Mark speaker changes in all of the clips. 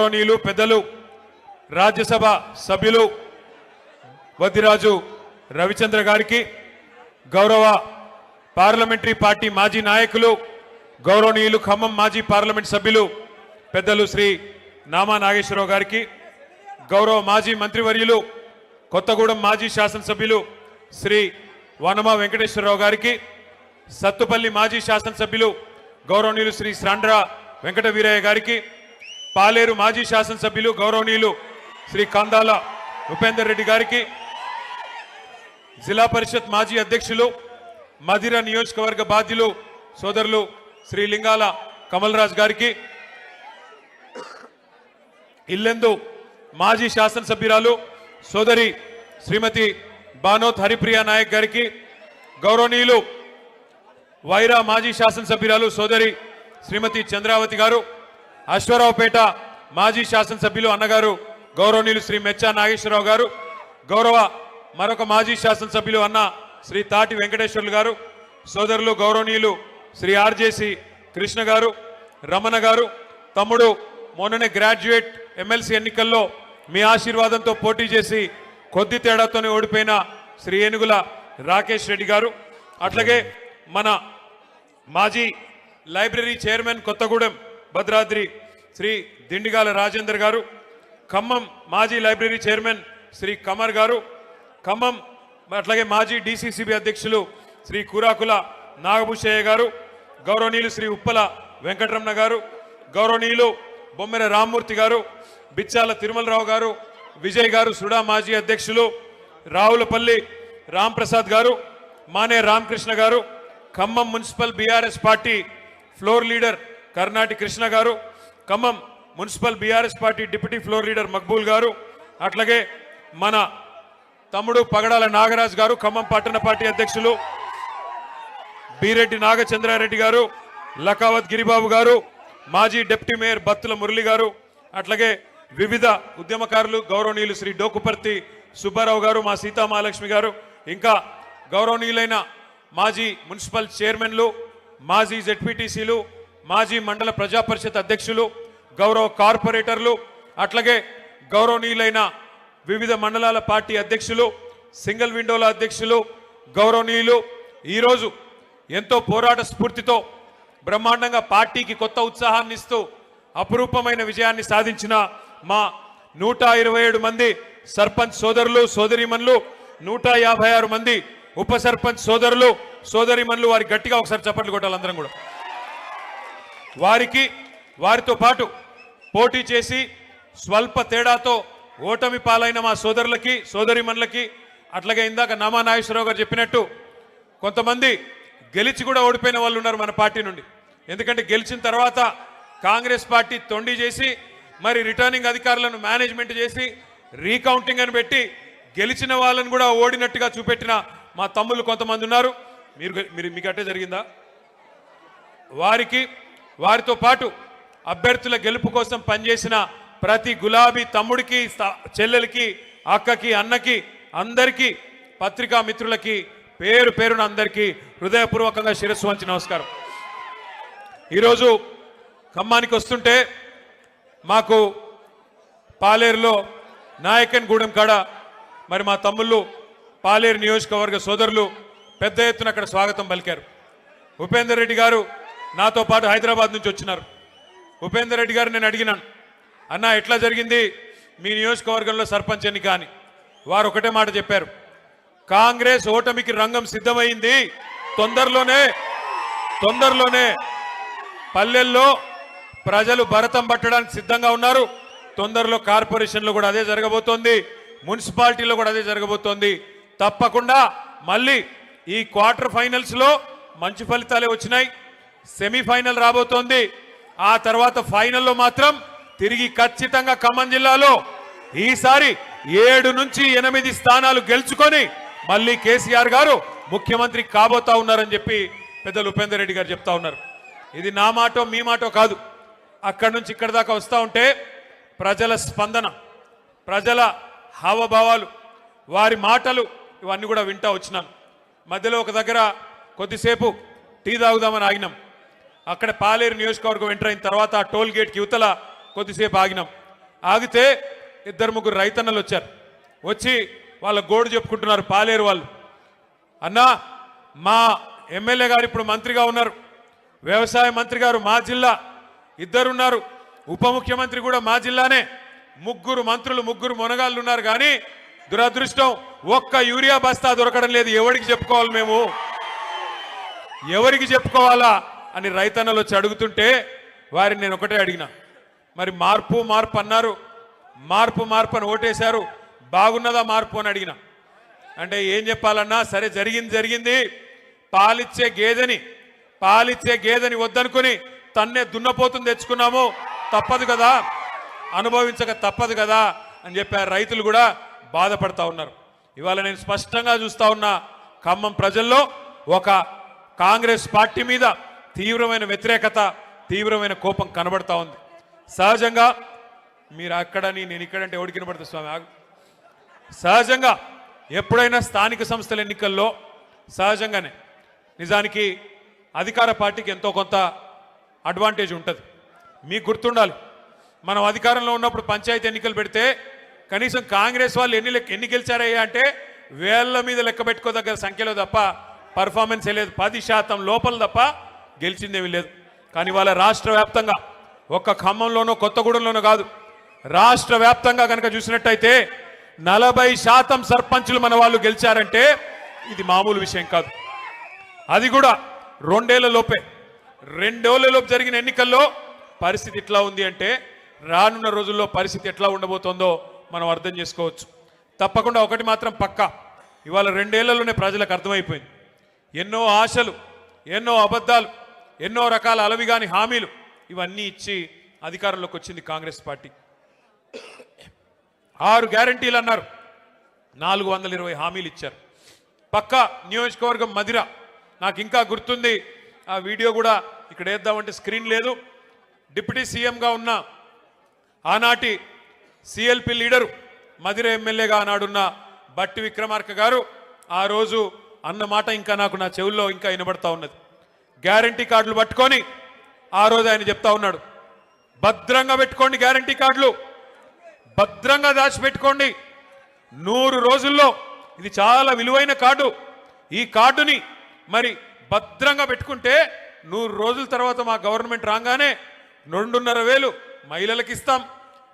Speaker 1: గౌరవనీయులు పెద్దలు రాజ్యసభ సభ్యులు వద్దిరాజు రవిచంద్ర గారికి, గౌరవ పార్లమెంటరీ పార్టీ మాజీ నాయకులు గౌరవనీయులు ఖమ్మం మాజీ పార్లమెంట్ సభ్యులు పెద్దలు శ్రీ నామా నాగేశ్వరరావు గారికి, గౌరవ మాజీ మంత్రివర్యులు కొత్తగూడెం మాజీ శాసనసభ్యులు శ్రీ వనమా వెంకటేశ్వరరావు గారికి, సత్తుపల్లి మాజీ శాసనసభ్యులు గౌరవనీయులు శ్రీ శ్రాండ్ర వెంకట వీరయ్య గారికి, పాలేరు మాజీ శాసనసభ్యులు గౌరవనీయులు శ్రీ కందాల ఉపేందర్ రెడ్డి గారికి, జిల్లా పరిషత్ మాజీ అధ్యక్షులు మధిర నియోజకవర్గ బాధ్యులు సోదరులు శ్రీ లింగాల కమల్ రాజ్ గారికి, ఇల్లెందు మాజీ శాసనసభ్యురాలు సోదరి శ్రీమతి బానోత్ హరిప్రియ నాయక్ గారికి, గౌరవనీయులు వైరా మాజీ శాసనసభ్యురాలు సోదరి శ్రీమతి చంద్రావతి గారు, అశ్వరావుపేట మాజీ శాసనసభ్యులు అన్నగారు గౌరవనీయులు శ్రీ మెచ్చా నాగేశ్వరరావు గారు, గౌరవ మరొక మాజీ శాసనసభ్యులు అన్న శ్రీ తాటి వెంకటేశ్వర్లు గారు, సోదరులు గౌరవనీయులు శ్రీ ఆర్జేసి కృష్ణ గారు, రమణ గారు, తమ్ముడు మొన్ననే గ్రాడ్యుయేట్ ఎమ్మెల్సీ ఎన్నికల్లో మీ ఆశీర్వాదంతో పోటీ చేసి కొద్ది తేడాతోనే ఓడిపోయిన శ్రీ ఏనుగుల రాకేష్ రెడ్డి గారు, అట్లాగే మన మాజీ లైబ్రరీ చైర్మన్ కొత్తగూడెం భద్రాద్రి శ్రీ దిండిగాల రాజేందర్ గారు, ఖమ్మం మాజీ లైబ్రరీ చైర్మన్ శ్రీ కమర్ గారు, ఖమ్మం అట్లాగే మాజీ డిసిసిబి అధ్యక్షులు శ్రీ కూరాకుల నాగభూషయ్య గారు, గౌరవనీయులు శ్రీ ఉప్పల వెంకటరమణ గారు, గౌరవనీయులు బొమ్మెర రామ్మూర్తి గారు, బిచ్చాల తిరుమలరావు గారు, విజయ్ గారు సుడా మాజీ అధ్యక్షులు, రావులపల్లి రాంప్రసాద్ గారు, Mane Ramakrishna garu, Khammam municipal BRS party floor leader Karnati Krishna garu, Khammam municipal BRS party deputy floor leader Maqbool garu, అట్లాగే మన తమ్ముడు పగడాల నాగరాజ్ గారు, ఖమ్మం పట్టణ పార్టీ అధ్యక్షులు బీరెడ్డి నాగచంద్రారెడ్డి గారు, లకావత్ గిరిబాబు గారు, మాజీ డిప్యూటీ మేయర్ బత్తుల మురళి గారు, అట్లాగే వివిధ ఉద్యమకారులు గౌరవనీయులు శ్రీ డోకుపర్తి సుబ్బారావు గారు, మా సీతామహాలక్ష్మి గారు, ఇంకా గౌరవనీయులైన మాజీ మున్సిపల్ చైర్మన్లు, మాజీ జెడ్పీటీసీలు, మాజీ మండల ప్రజా పరిషత్ అధ్యక్షులు, గౌరవ కార్పొరేటర్లు, అట్లాగే గౌరవనీయులైన వివిధ మండలాల పార్టీ అధ్యక్షులు, సింగిల్ విండోల అధ్యక్షులు, గౌరవనీయులు ఈరోజు ఎంతో పోరాట స్ఫూర్తితో బ్రహ్మాండంగా పార్టీకి కొత్త ఉత్సాహాన్ని ఇస్తూ అపురూపమైన విజయాన్ని సాధించిన మా 127 మంది సర్పంచ్ సోదరులు సోదరీమణులు, 156 మంది ఉప సర్పంచ్ సోదరులు సోదరీమణులు, వారి గట్టిగా ఒకసారి చప్పట్లు కొట్టాలి అందరం కూడా. వారితో పాటు పోటీ చేసి స్వల్ప తేడాతో ఓటమి పాలైన మా సోదరులకి సోదరీమణులకి, అట్లాగే ఇందాక నామా నాగేశ్వరరావు గారు చెప్పినట్టు కొంతమంది గెలిచి కూడా ఓడిపోయిన వాళ్ళు ఉన్నారు మన పార్టీ నుండి. ఎందుకంటే గెలిచిన తర్వాత కాంగ్రెస్ పార్టీ తొండి చేసి మరి రిటర్నింగ్ అధికారులను మేనేజ్మెంట్ చేసి రీకౌంటింగ్ అని పెట్టి గెలిచిన వాళ్ళని కూడా ఓడినట్టుగా చూపెట్టిన మా తమ్ముళ్ళు కొంతమంది ఉన్నారు. మీకు అట్టే జరిగిందా? వారితో పాటు అభ్యర్థుల గెలుపు కోసం పనిచేసిన ప్రతి గులాబీ తమ్ముడికి, చెల్లెలకి, అక్కకి, అన్నకి, అందరికీ, పత్రికా మిత్రులకి పేరు పేరున అందరికీ హృదయపూర్వకంగా శిరస్సు వంచి నమస్కారం. ఈరోజు ఖమ్మానికి వస్తుంటే మాకు పాలేరులో నాయకన్ గూడెం కాడ మరి మా తమ్ముళ్ళు పాలేరు నియోజకవర్గ సోదరులు పెద్ద ఎత్తున అక్కడ స్వాగతం పలికారు. ఉపేందర్ రెడ్డి గారు నాతో పాటు హైదరాబాద్ నుంచి వచ్చినారు. ఉపేందర్ రెడ్డి గారు నేను అడిగినాను, అన్న ఎట్లా జరిగింది మీ నియోజకవర్గంలో సర్పంచ్ ఎన్నిక అని. వారు ఒకటే మాట చెప్పారు, కాంగ్రెస్ ఓటమికి రంగం సిద్ధమైంది, తొందరలోనే పల్లెల్లో ప్రజలు భరతం పట్టడానికి సిద్ధంగా ఉన్నారు, తొందరలో కార్పొరేషన్లో కూడా అదే జరగబోతోంది, మున్సిపాలిటీలో కూడా అదే జరగబోతోంది. తప్పకుండా మళ్ళీ ఈ క్వార్టర్ ఫైనల్స్ లో మంచి ఫలితాలే వచ్చినాయి, సెమీఫైనల్ రాబోతోంది, ఆ తర్వాత ఫైనల్లో మాత్రం తిరిగి ఖచ్చితంగా ఖమ్మం జిల్లాలో ఈసారి 7 నుంచి 8 స్థానాలు గెలుచుకొని మళ్ళీ కేసీఆర్ గారు ముఖ్యమంత్రి కాబోతా ఉన్నారని చెప్పి పెద్దలు ఉపేందర్ రెడ్డి గారు చెప్తా ఉన్నారు. ఇది నా మాటో మీ మాటో కాదు, అక్కడి నుంచి ఇక్కడ దాకా వస్తూ ఉంటే ప్రజల స్పందన, ప్రజల హావభావాలు, వారి మాటలు ఇవన్నీ కూడా వింటా వచ్చినాం. మధ్యలో ఒక దగ్గర కొద్దిసేపు టీ తాగుదామని ఆగినాం. అక్కడ పాలేరు నియోజకవర్గం ఎంటర్ అయిన తర్వాత టోల్ గేట్కి యువతల కొద్దిసేపు ఆగినాం. ఆగితే ఇద్దరు ముగ్గురు రైతన్నలు వచ్చారు. వచ్చి వాళ్ళ గోడు చెప్పుకుంటున్నారు. పాలేరు వాళ్ళు, అన్నా మా ఎమ్మెల్యే గారు ఇప్పుడు మంత్రిగా ఉన్నారు, వ్యవసాయ మంత్రి గారు మా జిల్లా ఇద్దరున్నారు, ఉప ముఖ్యమంత్రి కూడా మా జిల్లానే, ముగ్గురు మంత్రులు ముగ్గురు మొనగాళ్ళు ఉన్నారు. కానీ దురదృష్టం ఒక్క యూరియా బస్తా దొరకడం లేదు. ఎవరికి చెప్పుకోవాలి మేము, ఎవరికి చెప్పుకోవాలా అని రైతన్నలు వచ్చి అడుగుతుంటే వారిని నేను ఒకటే అడిగిన, మరి మార్పు మార్పు అన్నారు, మార్పు మార్పు అని ఓటేశారు, బాగున్నదా మార్పు అని అడిగిన. అంటే ఏం చెప్పాలన్నా, సరే జరిగింది జరిగింది, పాలిచ్చే గేదెని వద్దనుకుని తన్నే దున్నపోతుని తెచ్చుకున్నాము, తప్పదు కదా, అనుభవించక తప్పదు కదా అని చెప్పారు. రైతులు కూడా బాధపడతా ఉన్నారు. ఇవాళ నేను స్పష్టంగా చూస్తా ఉన్నా, ఖమ్మం ప్రజల్లో ఒక కాంగ్రెస్ పార్టీ మీద తీవ్రమైన వ్యతిరేకత, తీవ్రమైన కోపం కనబడతా ఉంది. సహజంగా మీరు అక్కడని నేను ఇక్కడంటే ఎవరికి వినబడుతుంది స్వామి, ఆగు. సహజంగా ఎప్పుడైనా స్థానిక సంస్థల ఎన్నికల్లో సహజంగానే నిజానికి అధికార పార్టీకి ఎంతో కొంత అడ్వాంటేజ్ ఉంటుంది. మీకు గుర్తుండాలి, మనం అధికారంలో ఉన్నప్పుడు పంచాయతీ ఎన్నికలు పెడితే కనీసం కాంగ్రెస్ వాళ్ళు ఎన్ని గెలిచారయ్యా అంటే వేళ్ల మీద లెక్క పెట్టుకోదగ్గర సంఖ్యలో తప్ప పర్ఫార్మెన్స్ లేదు. 10% లోపల తప్ప గెలిచిందేమీ లేదు. కానీ వాళ్ళ రాష్ట్ర వ్యాప్తంగా, ఒక్క ఖమ్మంలోనో కొత్తగూడెంలోనో కాదు, రాష్ట్ర వ్యాప్తంగా కనుక చూసినట్టయితే 40% సర్పంచులు మన వాళ్ళు గెలిచారంటే ఇది మామూలు విషయం కాదు. అది కూడా 2 ఏళ్లలోపే. 2 ఏళ్లలోపు జరిగిన ఎన్నికల్లో పరిస్థితి ఎట్లా ఉంది అంటే రానున్న రోజుల్లో పరిస్థితి ఎట్లా ఉండబోతోందో మనం అర్థం చేసుకోవచ్చు. తప్పకుండా ఒకటి మాత్రం పక్కా, ఇవాళ 2 ఏళ్లలోనే ప్రజలకు అర్థమైపోయింది. ఎన్నో ఆశలు, ఎన్నో అబద్ధాలు, ఎన్నో రకాల అలవిగాని హామీలు ఇవన్నీ ఇచ్చి అధికారంలోకి వచ్చింది కాంగ్రెస్ పార్టీ. 6 గ్యారంటీలు అన్నారు, 420 హామీలు ఇచ్చారు. పక్కా నియోజకవర్గం మదిర, నాకు ఇంకా గుర్తుంది, ఆ వీడియో కూడా ఇక్కడ వేద్దామంటే స్క్రీన్ లేదు. డిప్యూటీ సీఎంగా ఉన్న ఆనాటి సిఎల్పి లీడరు, మదిర ఎమ్మెల్యేగా ఆనాడున్న బట్టి విక్రమార్క గారు ఆ రోజు అన్న మాట ఇంకా నాకు నా చెవుల్లో ఇంకా వినబడతా ఉన్నది. గ్యారంటీ కార్డులు పట్టుకొని ఆ రోజు ఆయన చెప్తా ఉన్నాడు, భద్రంగా పెట్టుకోండి, గ్యారంటీ కార్డులు భద్రంగా దాచిపెట్టుకోండి, 100 రోజుల్లో ఇది చాలా విలువైన కార్డు, ఈ కార్డుని మరి భద్రంగా పెట్టుకుంటే 100 రోజుల తర్వాత మా గవర్నమెంట్ రాగానే 2,500 మహిళలకు ఇస్తాం,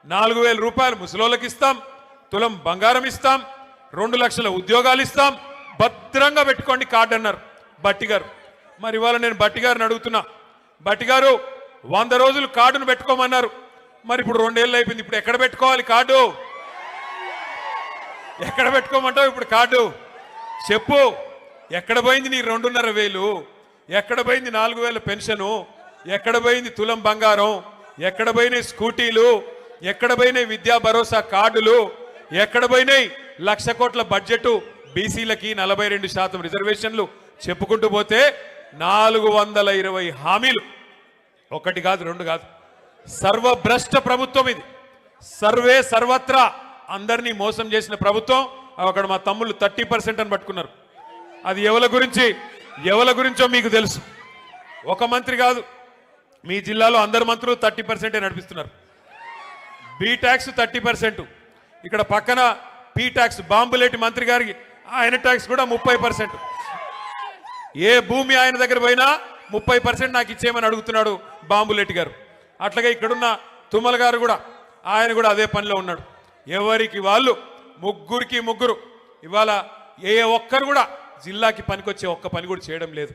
Speaker 1: 4,000 రూపాయలు ముసలోళ్ళకి ఇస్తాం, తులం బంగారం ఇస్తాం, 2 లక్షల ఉద్యోగాలు ఇస్తాం, భద్రంగా పెట్టుకోండి కార్డు అన్నారు బట్టి గారు. మరి ఇవాళ నేను బట్టి గారిని అడుగుతున్నా, బట్టి గారు 100 రోజులు కార్డును పెట్టుకోమన్నారు, మరి ఇప్పుడు 2 ఏళ్ళు అయిపోయింది, ఇప్పుడు ఎక్కడ పెట్టుకోవాలి కార్డు, ఎక్కడ పెట్టుకోమంటావు ఇప్పుడు కార్డు చెప్పు. ఎక్కడ పోయింది నీ 2,500, ఎక్కడ పోయింది 4,000 పెన్షను, ఎక్కడ పోయింది తులం బంగారం, ఎక్కడ పోయినాయి స్కూటీలు, ఎక్కడ పోయినాయి విద్యా భరోసా కార్డులు, ఎక్కడ పోయినాయి 1,00,000 కోట్ల బడ్జెట్, బీసీలకి 42% రిజర్వేషన్లు, చెప్పుకుంటూ పోతే 420 హామీలు. ఒకటి కాదు, 2 కాదు, సర్వభ్రష్ట ప్రభుత్వం ఇది. సర్వత్రా అందరినీ మోసం చేసిన ప్రభుత్వం. అక్కడ మా తమ్ముళ్ళు 30% అని పట్టుకున్నారు. అది ఎవరి గురించో మీకు తెలుసు. ఒక మంత్రి కాదు, మీ జిల్లాలో అందరు మంత్రులు 30% నడిపిస్తున్నారు. బీ ట్యాక్స్ 30%, ఇక్కడ పక్కన పీ ట్యాక్స్ బాంబులేటి మంత్రి గారికి ఆయన ట్యాక్స్ కూడా 30%. ఏ భూమి ఆయన దగ్గర పోయినా 30% నాకు ఇచ్చేయమని అడుగుతున్నాడు బాంబులేటి గారు. అట్లాగే ఇక్కడున్న తుమ్మల గారు కూడా, ఆయన కూడా అదే పనిలో ఉన్నాడు. ఎవరికి వాళ్ళు ముగ్గురు ఇవాళ ఏ ఒక్కరు కూడా జిల్లాకి పనికొచ్చే ఒక్క పని కూడా చేయడం లేదు.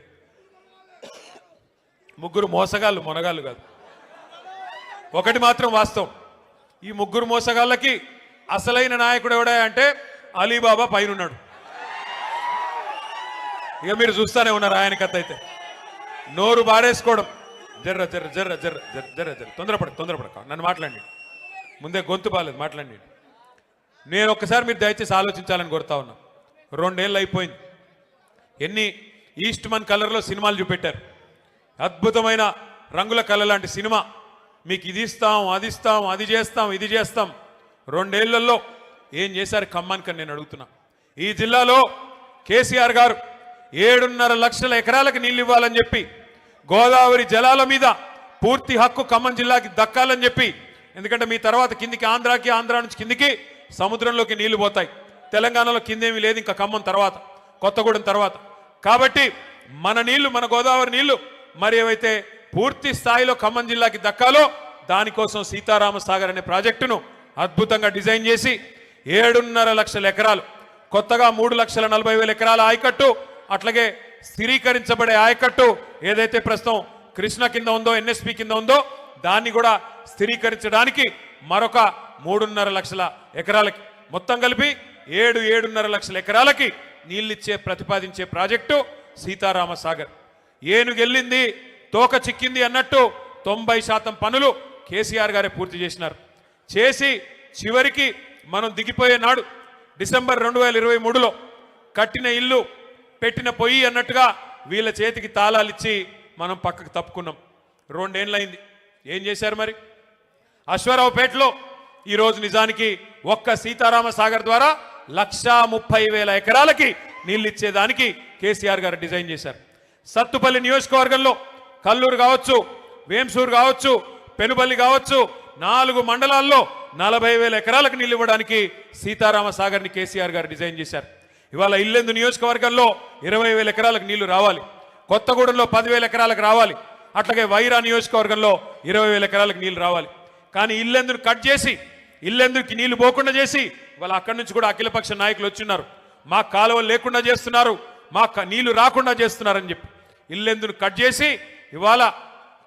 Speaker 1: ముగ్గురు మోసగాళ్ళు, మొనగాళ్ళు కాదు. ఒకటి మాత్రం వాస్తవం, ఈ ముగ్గురు మోసగాళ్ళకి అసలైన నాయకుడు ఎవడా అంటే అలీబాబా పైనున్నాడు. ఇక మీరు చూస్తానే ఉన్నారు ఆయన కథ. అయితే నోరు బారేసుకోవడం, జర్ర జర్ర జర్ర జర్ర జర్ర జర్ర జర్ర తొందరపడక నన్ను మాట్లాడి, ముందే గొంతు బాలేదు మాట్లాడి. నేను ఒక్కసారి మీరు దయచేసి ఆలోచించాలని కోరుతా ఉన్నా. 2 ఏళ్ళు అయిపోయింది, ఎన్ని ఈస్ట్ మన్ కలర్లో సినిమాలు చూపెట్టారు, అద్భుతమైన రంగుల కళ లాంటి సినిమా. మీకు ఇది ఇస్తాం, అది ఇస్తాం, అది చేస్తాం, ఇది చేస్తాం. 2 ఏళ్లలో ఏం చేశారు ఖమ్మానికి నేను అడుగుతున్నా. ఈ జిల్లాలో కేసీఆర్ గారు 7.5 లక్షల ఎకరాలకు నీళ్ళు ఇవ్వాలని చెప్పి, గోదావరి జలాల మీద పూర్తి హక్కు ఖమ్మం జిల్లాకి దక్కాలని చెప్పి ఎందుకంటే మీ తర్వాత కిందికి ఆంధ్ర నుంచి కిందికి సముద్రంలోకి నీళ్లు పోతాయి. తెలంగాణలో కిందేమీ లేదు, ఇంకా ఖమ్మం తర్వాత, కొత్తగూడెం తర్వాత. కాబట్టి మన నీళ్లు, మన గోదావరి నీళ్లు మరి ఏవైతే పూర్తి స్థాయిలో ఖమ్మం జిల్లాకి దక్కాలో దానికోసం సీతారామ సాగర్ అనే ప్రాజెక్టును అద్భుతంగా డిజైన్ చేసి 7.5 లక్షల ఎకరాలు, కొత్తగా 3,40,000 ఎకరాల ఆయకట్టు, అట్లాగే స్థిరీకరించబడే ఆయకట్టు ఏదైతే ప్రస్తుతం కృష్ణ కింద ఉందో, ఎన్ఎస్పి కింద ఉందో దాన్ని కూడా స్థిరీకరించడానికి మరొక 3.5 లక్షల ఎకరాలకి, మొత్తం కలిపి 7.5 లక్షల ఎకరాలకి నీళ్ళిచ్చే ప్రతిపాదించే ప్రాజెక్టు సీతారామ సాగర్. ఏనుగెళ్ళింది తోక చిక్కింది అన్నట్టు 90% పనులు కేసీఆర్ గారే పూర్తి చేసినారు. చేసి చివరికి మనం దిగిపోయే నాడు డిసెంబర్ 2023లో కట్టిన ఇల్లు పెట్టిన పొయ్యి అన్నట్టుగా వీళ్ళ చేతికి తాళాలిచ్చి మనం పక్కకు తప్పుకున్నాం. 2 ఏళ్ళైంది. ఏం చేశారు మరి? అశ్వారావుపేటలో ఈరోజు నిజానికి ఒక్క సీతారామ సాగర్ ద్వారా 1,30,000 ఎకరాలకి నీళ్ళు ఇచ్చేదానికి కేసీఆర్ గారు డిజైన్ చేశారు. సత్తుపల్లి నియోజకవర్గంలో కల్లూరు కావచ్చు, వేంసూరు కావచ్చు, పెనుబల్లి కావచ్చు, 4 మండలాల్లో 40,000 ఎకరాలకు నీళ్ళు ఇవ్వడానికి సీతారామ సాగర్ని కేసీఆర్ గారు డిజైన్ చేశారు. ఇవాళ ఇల్లెందు నియోజకవర్గంలో 20,000 ఎకరాలకు నీళ్లు రావాలి, కొత్తగూడెంలో 10,000 ఎకరాలకు రావాలి, అట్లాగే వైరా నియోజకవర్గంలో 20,000 ఎకరాలకు నీళ్లు రావాలి. కానీ ఇల్లెందును కట్ చేసి, ఇల్లెందుకి నీళ్లు పోకుండా చేసి ఇవాళ అక్కడి నుంచి కూడా అఖిలపక్ష నాయకులు వచ్చిన్నారు, మా కాలువలు లేకుండా చేస్తున్నారు, మా నీళ్లు రాకుండా చేస్తున్నారని చెప్పి ఇల్లెందును కట్ చేసి ఇవాళ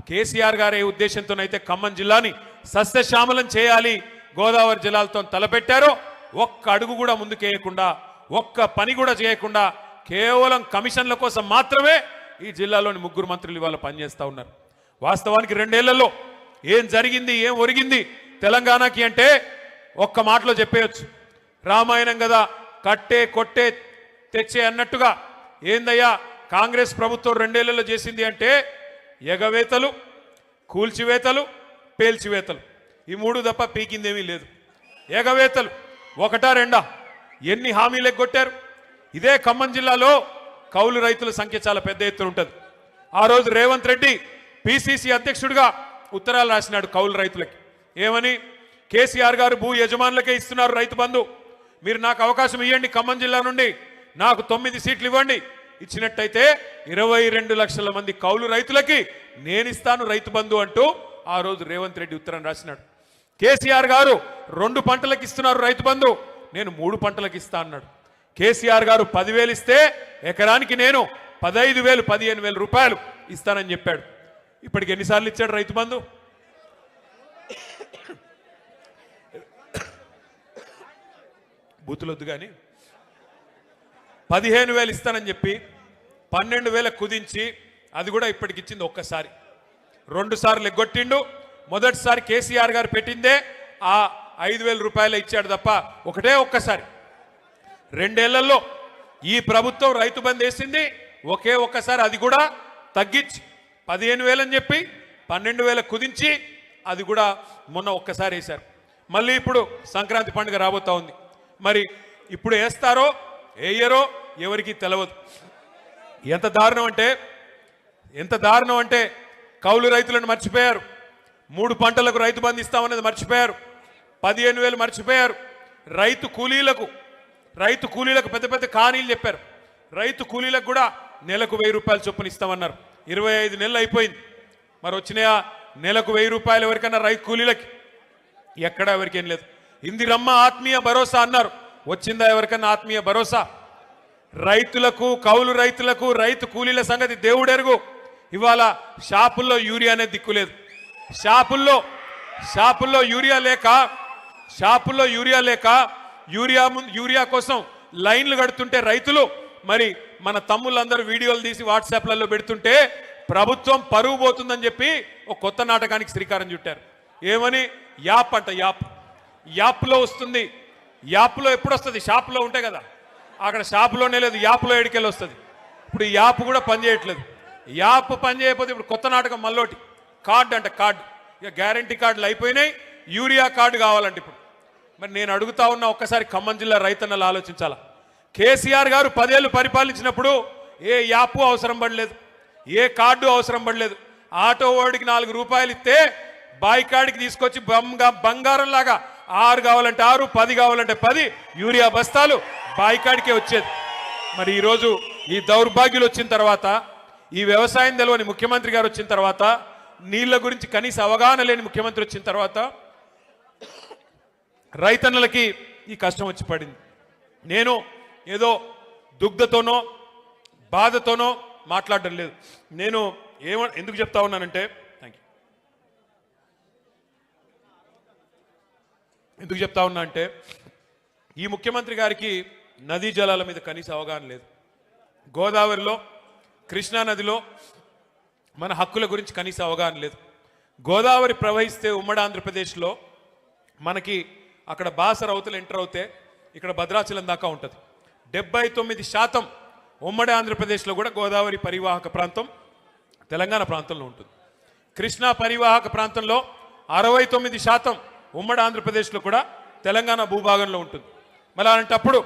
Speaker 1: కేసీఆర్ గారే ఉద్దేశంతోనైతే ఖమ్మం జిల్లాని సస్యశ్యామలం చేయాలి, గోదావరి జలాలతో తలపెట్టారో ఒక్క అడుగు కూడా ముందుకేయకుండా, ఒక్క పని కూడా చేయకుండా కేవలం కమిషన్ల కోసం మాత్రమే ఈ జిల్లాలోని 3 మంత్రులు ఇవాళ పనిచేస్తూ ఉన్నారు. వాస్తవానికి 2 ఏళ్లలో ఏం జరిగింది, ఏం ఒరిగింది తెలంగాణకి అంటే ఒక్క మాటలో చెప్పేయచ్చు. రామాయణం కదా, కట్టే కొట్టే తెచ్చే అన్నట్టుగా ఏందయ్యా కాంగ్రెస్ ప్రభుత్వం 2 ఏళ్లలో చేసింది అంటే ఎగవేతలు, కూల్చివేతలు, పేల్చివేతలు, ఈ 3 తప్ప పీకిందేమీ లేదు. ఎగవేతలు ఒకటా రెండా, ఎన్ని హామీలు ఎగ్గొట్టారు. ఇదే ఖమ్మం జిల్లాలో కౌలు రైతుల సంఖ్య చాలా పెద్ద ఎత్తున ఉంటుంది. ఆ రోజు రేవంత్ రెడ్డి పిసిసి అధ్యక్షుడిగా ఉత్తరాలు రాసినాడు కౌలు రైతులకి. ఏమని? కేసీఆర్ గారు భూ యజమానులకే ఇస్తున్నారు రైతు బంధు, మీరు నాకు అవకాశం ఇవ్వండి, ఖమ్మం జిల్లా నుండి నాకు 9 సీట్లు ఇవ్వండి, ఇచ్చినట్టయితే 22 లక్షల మంది కౌలు రైతులకి నేను ఇస్తాను రైతు బంధు అంటూ ఆ రోజు రేవంత్ రెడ్డి ఉత్తరం రాసినాడు. కేసీఆర్ గారు 2 పంటలకు ఇస్తున్నారు రైతు బంధు, నేను 3 పంటలకు ఇస్తా అన్నాడు. కేసీఆర్ గారు 10,000 ఇస్తే ఎకరానికి నేను 15,000, 15,000 రూపాయలు ఇస్తానని చెప్పాడు. ఇప్పటికి ఎన్నిసార్లు ఇచ్చాడు రైతు బంధు? బూతులొద్దు కానీ 15,000 ఇస్తానని చెప్పి 12,000 కుదించి అది కూడా ఇప్పటికి ఇచ్చింది ఒక్కసారి. 2 సార్లు ఎగ్గొట్టిండు. మొదటిసారి కేసీఆర్ గారు పెట్టిందే ఆ 5,000 రూపాయలు ఇచ్చాడు తప్ప ఒక్కసారి. 2 ఏళ్లలో ఈ ప్రభుత్వం రైతు బంధు వేసింది ఒక్కసారి, అది కూడా తగ్గించి 15,000 అని చెప్పి 12,000 కుదించి అది కూడా మొన్న ఒక్కసారి వేశారు. మళ్ళీ ఇప్పుడు సంక్రాంతి పండుగ రాబోతా ఉంది. మరి ఇప్పుడు వేస్తారో వేయరో ఎవరికి తెలియదు. ఎంత దారుణం అంటే కౌలు రైతులను మర్చిపోయారు, 3 పంటలకు రైతు బంధు ఇస్తామన్నది మర్చిపోయారు, 15,000 మర్చిపోయారు. రైతు కూలీలకు పెద్ద పెద్ద కానీలు చెప్పారు. రైతు కూలీలకు కూడా నెలకు 1,000 రూపాయలు చొప్పున ఇస్తామన్నారు. 25 నెలలు అయిపోయింది. మరి వచ్చినాయా నెలకు 1,000 రూపాయలు ఎవరికన్నా రైతు కూలీలకి? ఎక్కడా ఎవరికేం లేదు. ఇందిరమ్మ ఆత్మీయ భరోసా అన్నారు, వచ్చిందా ఎవరికన్నా ఆత్మీయ భరోసా? రైతులకు, కౌలు రైతులకు, రైతు కూలీల సంగతి దేవుడెరుగు. ఇవాళ షాపుల్లో యూరియా అనేది దిక్కులేదు. షాపుల్లో యూరియా లేక యూరియా కోసం లైన్లు కడుతుంటే రైతులు, మరి మన తమ్ముళ్ళందరూ వీడియోలు తీసి వాట్సాప్లలో పెడుతుంటే ప్రభుత్వం పరువు పోతుందని చెప్పి ఒక కొత్త నాటకానికి శ్రీకారం చుట్టారు. ఏమని? యాప్ అంట. యాప్లో వస్తుంది. యాప్లో ఎప్పుడు వస్తుంది? షాపులో ఉంటాయి కదా, అక్కడ షాపులోనే లేదు, యాప్లో ఎడికెళ్ళి వస్తుంది. ఇప్పుడు ఈ యాప్ కూడా పనిచేయట్లేదు. యాప్ పనిచేయకపోతే ఇప్పుడు కొత్త నాటకం మళ్ళోటి, కార్డు అంట. కార్డు ఇక గ్యారంటీ కార్డులు అయిపోయినాయి, యూరియా కార్డు కావాలంటే ఇప్పుడు. మరి నేను అడుగుతా ఉన్నా, ఒక్కసారి ఖమ్మం జిల్లా రైతన్నలు ఆలోచించాలా. కేసీఆర్ గారు 10 ఏళ్ళు పరిపాలించినప్పుడు ఏ యాప్ అవసరం పడలేదు, ఏ కార్డు అవసరం పడలేదు. ఆటో వాడికి 4 రూపాయలు ఇస్తే బాయికాడికి తీసుకొచ్చి బంగారం లాగా 6 కావాలంటే 6, 10 కావాలంటే 10 యూరియా బస్తాలు బాయికాడికే వచ్చేది. మరి ఈరోజు ఈ దౌర్భాగ్యులు వచ్చిన తర్వాత, ఈ వ్యవసాయం తెలవని ముఖ్యమంత్రి గారు వచ్చిన తర్వాత, నీళ్ల గురించి కనీస అవగాహన లేని ముఖ్యమంత్రి వచ్చిన తర్వాత రైతన్నలకి ఈ కష్టం వచ్చి పడింది. నేను ఏదో దుగ్ధతోనో బాధతోనో మాట్లాడడం లేదు. నేను ఎందుకు చెప్తా ఉన్నానంటే, ఎందుకు చెప్తా ఉన్నా అంటే, ఈ ముఖ్యమంత్రి గారికి నదీ జలాల మీద కనీస అవగాహన లేదు. గోదావరిలో, కృష్ణా నదిలో మన హక్కుల గురించి కనీస అవగాహన లేదు. గోదావరి ప్రవహిస్తే ఉమ్మడి ఆంధ్రప్రదేశ్లో మనకి అక్కడ బాసర అవతల ఎంటర్ అవుతే ఇక్కడ భద్రాచలం దాకా ఉంటుంది. 79% ఉమ్మడి ఆంధ్రప్రదేశ్లో కూడా గోదావరి పరివాహక ప్రాంతం తెలంగాణ ప్రాంతంలో ఉంటుంది. కృష్ణా పరివాహక ప్రాంతంలో 69% ఉమ్మడి ఆంధ్రప్రదేశ్లో కూడా తెలంగాణ భూభాగంలో ఉంటుంది. మరి అలాంటప్పుడు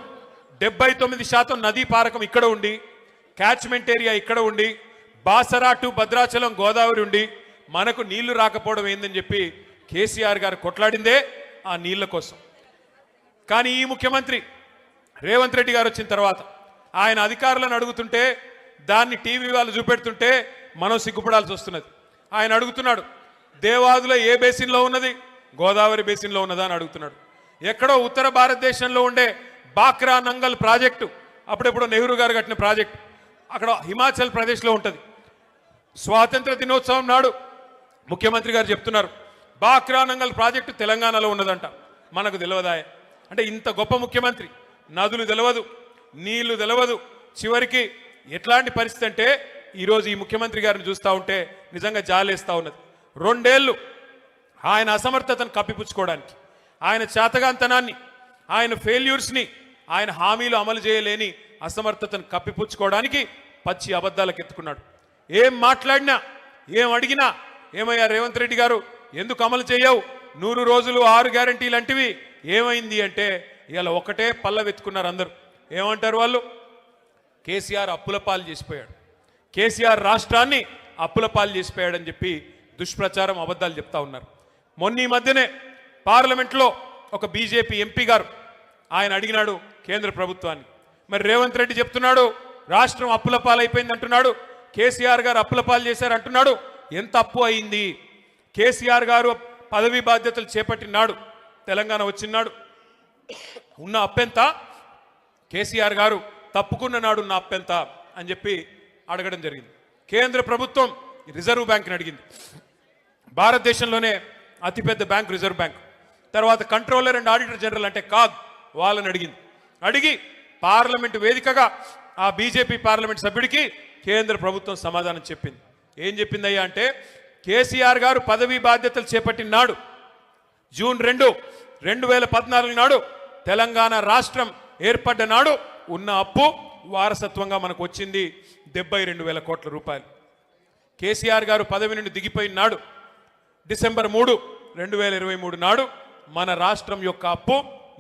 Speaker 1: 79% నదీ పారకం ఇక్కడ ఉండి, క్యాచ్మెంట్ ఏరియా ఇక్కడ ఉండి, బాసరా టు భద్రాచలం గోదావరి ఉండి మనకు నీళ్లు రాకపోవడం ఏందని చెప్పి కేసీఆర్ గారు కొట్లాడిందే ఆ నీళ్ల కోసం. కానీ ఈ ముఖ్యమంత్రి రేవంత్ రెడ్డి గారు వచ్చిన తర్వాత ఆయన అధికారులను అడుగుతుంటే, దాన్ని టీవీ వాళ్ళు చూపెడుతుంటే మనం సిగ్గుపడాల్సి వస్తున్నది. ఆయన అడుగుతున్నాడు, దేవాదుల ఏ బేసిన్లో ఉన్నది? గోదావరి బేసిన్లో ఉన్నదా అని అడుగుతున్నాడు. ఎక్కడో ఉత్తర భారతదేశంలో ఉండే బాక్రా నంగల్ ప్రాజెక్టు, అప్పుడెప్పుడో నెహ్రూ గారు కట్టిన ప్రాజెక్టు, అక్కడ హిమాచల్ ప్రదేశ్లో ఉంటుంది. స్వాతంత్ర దినోత్సవం నాడు ముఖ్యమంత్రి గారు చెప్తున్నారు, బాక్రా నంగల్ ప్రాజెక్టు తెలంగాణలో ఉన్నదంట. మనకు తెలియదాయే. అంటే ఇంత గొప్ప ముఖ్యమంత్రి, నదులు తెలవదు, నీళ్లు తెలవదు. చివరికి ఎట్లాంటి పరిస్థితి అంటే, ఈరోజు ఈ ముఖ్యమంత్రి గారిని చూస్తూ ఉంటే నిజంగా జాలేస్తూ ఉన్నది. 2 ఏళ్ళు ఆయన అసమర్థతను కప్పిపుచ్చుకోవడానికి, ఆయన చేతగాంతనాన్ని, ఆయన ఫెయిల్యూర్స్ని, ఆయన హామీలు అమలు చేయలేని అసమర్థతను కప్పిపుచ్చుకోవడానికి పచ్చి అబద్ధాలకు ఎత్తుకున్నాడు. ఏం మాట్లాడినా, ఏం అడిగినా, ఏమయ్యా రేవంత్ రెడ్డి గారు ఎందుకు అమలు చేయవు? 100 రోజులు 6 గ్యారంటీలు అంటివి ఏమైంది అంటే, ఇలా ఒకటే పల్ల వెతుకున్నారు అందరూ. ఏమంటారు వాళ్ళు? కేసీఆర్ అప్పుల పాలు చేసిపోయాడు, కేసీఆర్ రాష్ట్రాన్ని అప్పుల పాలు చేసిపోయాడని చెప్పి దుష్ప్రచారం, అబద్ధాలు చెప్తా ఉన్నారు. మొన్న ఈ మధ్యనే పార్లమెంట్లో ఒక బీజేపీ ఎంపీ గారు ఆయన అడిగినాడు కేంద్ర ప్రభుత్వాన్ని. మరి రేవంత్ రెడ్డి చెప్తున్నాడు రాష్ట్రం అప్పుల పాలైపోయింది అంటున్నాడు, కేసీఆర్ గారు అప్పుల పాలు చేశారు అంటున్నాడు. ఎంత అప్పు అయింది? కేసీఆర్ గారు పదవి బాధ్యతలు చేపట్టినాడు, తెలంగాణ వచ్చినాడు, ఉన్న అప్పెంత? కేసీఆర్ గారు తప్పుకున్న నాడు ఉన్న అప్పెంత అని చెప్పి అడగడం జరిగింది. కేంద్ర ప్రభుత్వం రిజర్వ్ బ్యాంక్ని అడిగింది. భారతదేశంలోనే అతిపెద్ద బ్యాంక్ రిజర్వ్ బ్యాంక్. తర్వాత కంట్రోలర్ అండ్ ఆడిటర్ జనరల్ అంటే కాగ్, వాళ్ళని అడిగింది. అడిగి పార్లమెంటు వేదికగా ఆ బీజేపీ పార్లమెంట్ సభ్యుడికి కేంద్ర ప్రభుత్వం సమాధానం చెప్పింది. ఏం చెప్పిందయ్యా అంటే, కేసీఆర్ గారు పదవీ బాధ్యతలు చేపట్టిన నాడు జూన్ 2, 2014 నాడు తెలంగాణ రాష్ట్రం ఏర్పడ్డ నాడు ఉన్న అప్పు వారసత్వంగా మనకు వచ్చింది 72,000 కోట్ల రూపాయలు. కేసీఆర్ గారు పదవి నుండి దిగిపోయిన నాడు డిసెంబర్ 3, 2023 నాడు మన రాష్ట్రం యొక్క అప్పు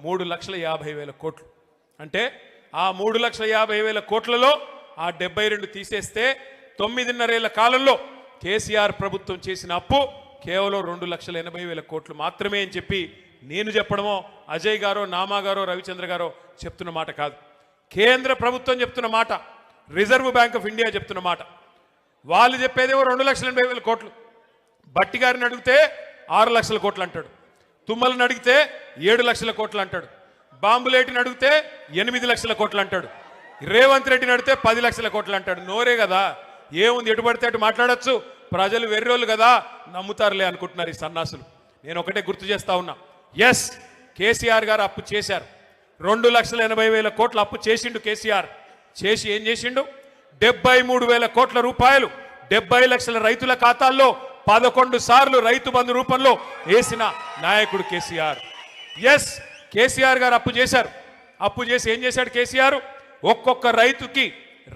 Speaker 1: 3,50,000 కోట్లు. అంటే ఆ 3,50,000 కోట్లలో ఆ 72 తీసేస్తే 9.5 ఏళ్ల కాలంలో కేసీఆర్ ప్రభుత్వం చేసిన అప్పు కేవలం 2,80,000 కోట్లు మాత్రమే అని చెప్పి నేను చెప్పడమో, అజయ్ గారో, నామా గారో, రవిచంద్ర గారో చెప్తున్న మాట కాదు. కేంద్ర ప్రభుత్వం చెప్తున్న మాట, రిజర్వ్ బ్యాంక్ ఆఫ్ ఇండియా చెప్తున్న మాట. వాళ్ళు చెప్పేదేమో 2,80,000 కోట్లు. బట్టి గారిని అడిగితే 6 లక్షల కోట్లు అంటాడు, తుమ్మలను అడిగితే 7 లక్షల కోట్లు అంటాడు, బాంబులేటిని అడిగితే 8 లక్షల కోట్లు అంటాడు, రేవంత్ రెడ్డిని అడిగితే 10 లక్షల కోట్లు అంటాడు. నోరే కదా, ఏముంది, ఎటు పడితే అటు మాట్లాడచ్చు. ప్రజలు వెర్రోళ్ళు కదా, నమ్ముతారులే అనుకుంటున్నారు ఈ సన్నాసులు. నేను ఒకటే గుర్తు చేస్తా ఉన్నా, ఎస్, కేసీఆర్ గారు అప్పు చేశారు. 2,80,000 కోట్ల అప్పు చేసిండు కేసీఆర్. చేసి ఏం చేసిండు? 73,000 కోట్ల రూపాయలు 70 లక్షల రైతుల ఖాతాల్లో 11 సార్లు రైతు బంధు రూపంలో వేసిన నాయకుడు కేసీఆర్. ఎస్, కేసీఆర్ గారు అప్పు చేశారు. అప్పు చేసి ఏం చేశాడు కేసీఆర్? ఒక్కొక్క రైతుకి